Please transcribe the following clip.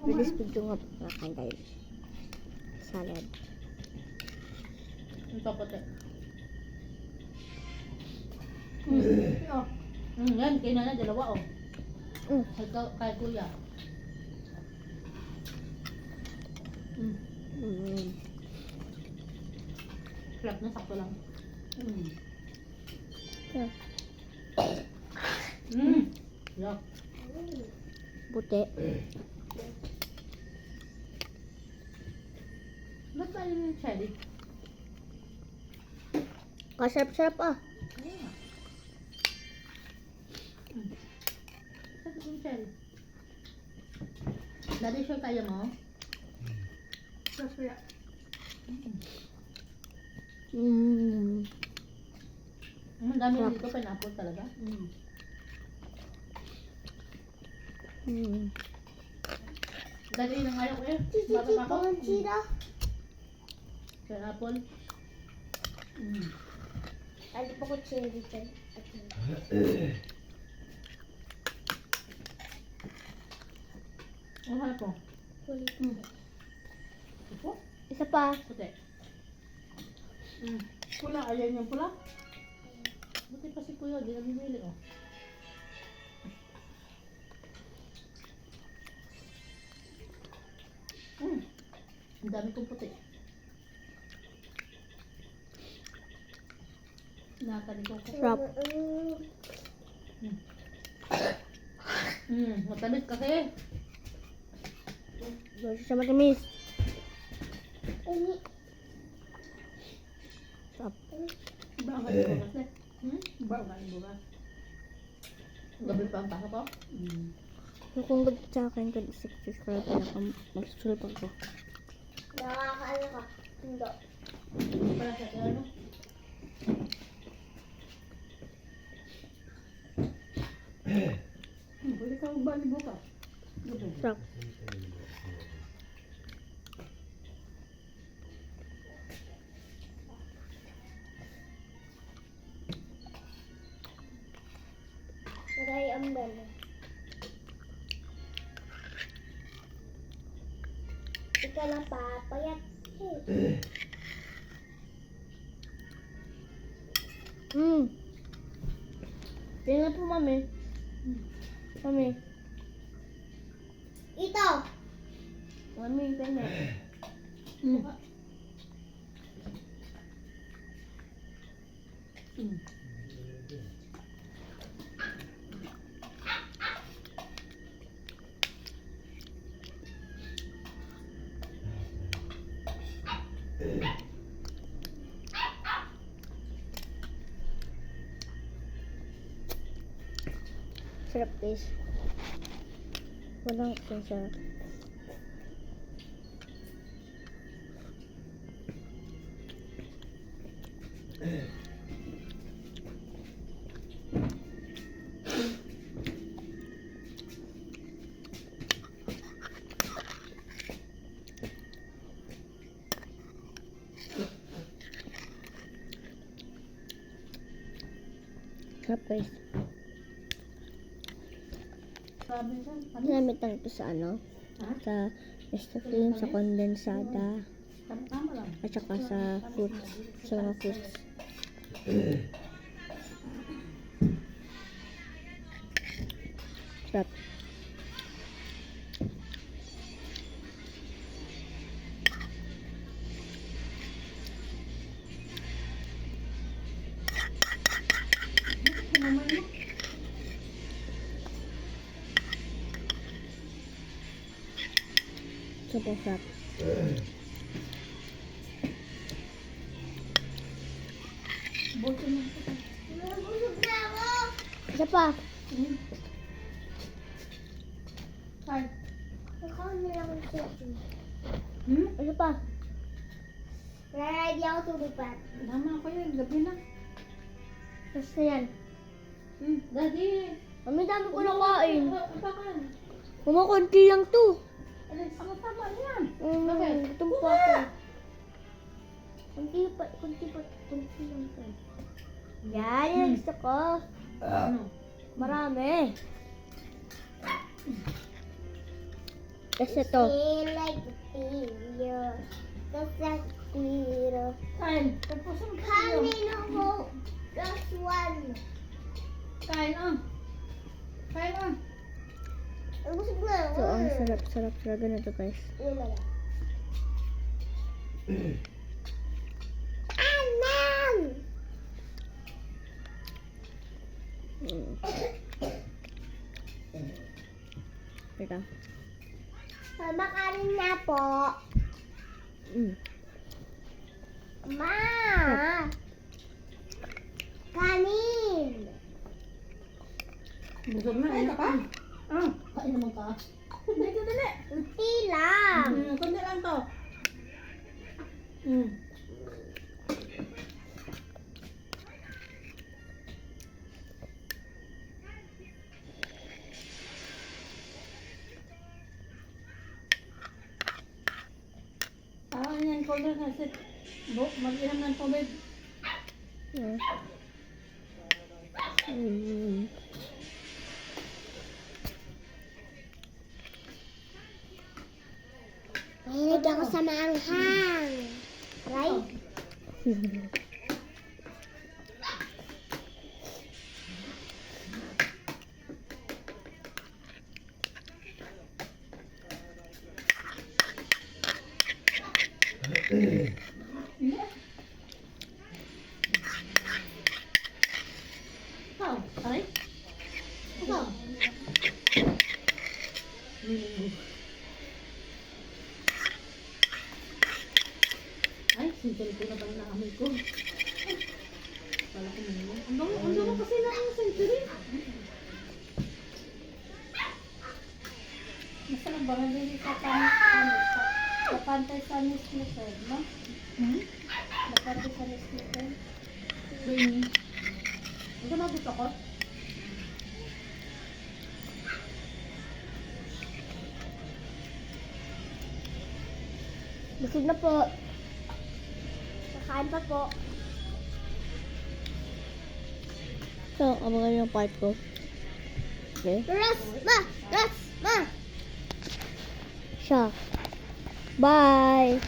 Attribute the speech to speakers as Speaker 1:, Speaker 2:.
Speaker 1: Bilis video nga pagkakain tayo. Salad.
Speaker 2: Ito puti. Yan, kaya na dalawa oh. Kay kuya. Sarap na, sakto lang. Yuck.
Speaker 1: Puti.
Speaker 2: Ba't ba yun yung cherry?
Speaker 1: Kasarap-sarap ah.
Speaker 2: Sarap yung cherry. Daddy, sure kaya mo? Sure kaya. Ang dami
Speaker 1: Sarap.
Speaker 2: dito, pineapple talaga. Daddy, nang ayaw ko eh. Bata pa ako. Pineapple.
Speaker 1: Ano pa ko cherry dyan?
Speaker 2: Ang hanap mo? Ito?
Speaker 1: Isa pa.
Speaker 2: Puti. Pula, ayan yung pula. Buti pa si kuya, di na bibili oh. Ang dami kong puti. Nakakanin ko.
Speaker 1: Sarap.
Speaker 2: Matamis kasi.
Speaker 1: Doon siya matamis. Sarap.
Speaker 2: Iba ang kanin bukas eh. Iba ang kanin bukas. Gabi pa ang pasok ko.
Speaker 1: Kung gusto sa akin, kung subscribe na ako, mag-subscribe ako.
Speaker 3: Nakakaano ka? Hindi.
Speaker 2: Para sa kaya ano? Pwede ka magbali bukas. Gabi.
Speaker 1: Sarap.
Speaker 3: Maray ang bala. Ikaw lang papayat.
Speaker 1: Tingnan po, mami. Mami.
Speaker 3: Ito!
Speaker 1: Mami, tingnan. Sarap guys. Walang sarap. Sarap guys.
Speaker 2: Sabi saan?
Speaker 1: Ginamit lang ito sa ano?
Speaker 2: Ha?
Speaker 1: Sa Mr. Clean, sa kondensada,
Speaker 2: Tama lang.
Speaker 1: at saka sa fruits. Sa mga fruits. Sarap. Super sarap.
Speaker 2: Buti mo.
Speaker 3: Nabusog na ako!
Speaker 1: Isa pa.
Speaker 2: Ay.
Speaker 3: Ikaw nilang ang safety.
Speaker 1: Isa pa.
Speaker 3: Ready ako tulog pa.
Speaker 2: Tama ako yun. Gabi na.
Speaker 1: Tapos na yan.
Speaker 2: Daddy.
Speaker 1: Mami, dami ko nakain.
Speaker 2: Apakan.
Speaker 1: Kumakunti lang to.
Speaker 2: Alin, tama yan. Bakit?
Speaker 1: Gutom pa ako. Kunti lang to. Yan, yung gusto ko.
Speaker 2: Ano?
Speaker 1: Marami. Tapos ito.
Speaker 3: Feel like a failure. That's a squirrel.
Speaker 2: Kain. Tapos ang
Speaker 3: Kanino mo? Just one.
Speaker 2: Kain ah. Kain ah.
Speaker 3: Ang busog na.
Speaker 1: So, ang sarap talaga nito guys.
Speaker 3: Yun na lang. Anam!
Speaker 1: Mm. Teka.
Speaker 3: Makain na po.
Speaker 1: Mm.
Speaker 3: Ma! Kanin!
Speaker 2: Busog na. Kain ka pa? Ah. Kain naman ka. Dito, dali.
Speaker 3: Unti lang.
Speaker 2: Kundi lang to. Mm. Yan, cold na sit. Mag-inom ng tubig.
Speaker 1: Yeah. Mm.
Speaker 3: Mahilig ako sa maanghang. Right?
Speaker 2: Ikaw, aray? Ikaw? Ay, century ko na bang naamoy ko. Wala ko muna. Ang bango kasi na ang century. Masarap ba nga din sa pantay sa Nestle, no? Sa pantay sa Nestle. Rainy. Ang ganagot ako.
Speaker 3: Busog na po. Kakain pa po.
Speaker 1: So, abangan yung part ko. Okay?
Speaker 3: Rasma! Rasma!
Speaker 1: Siya. Bye!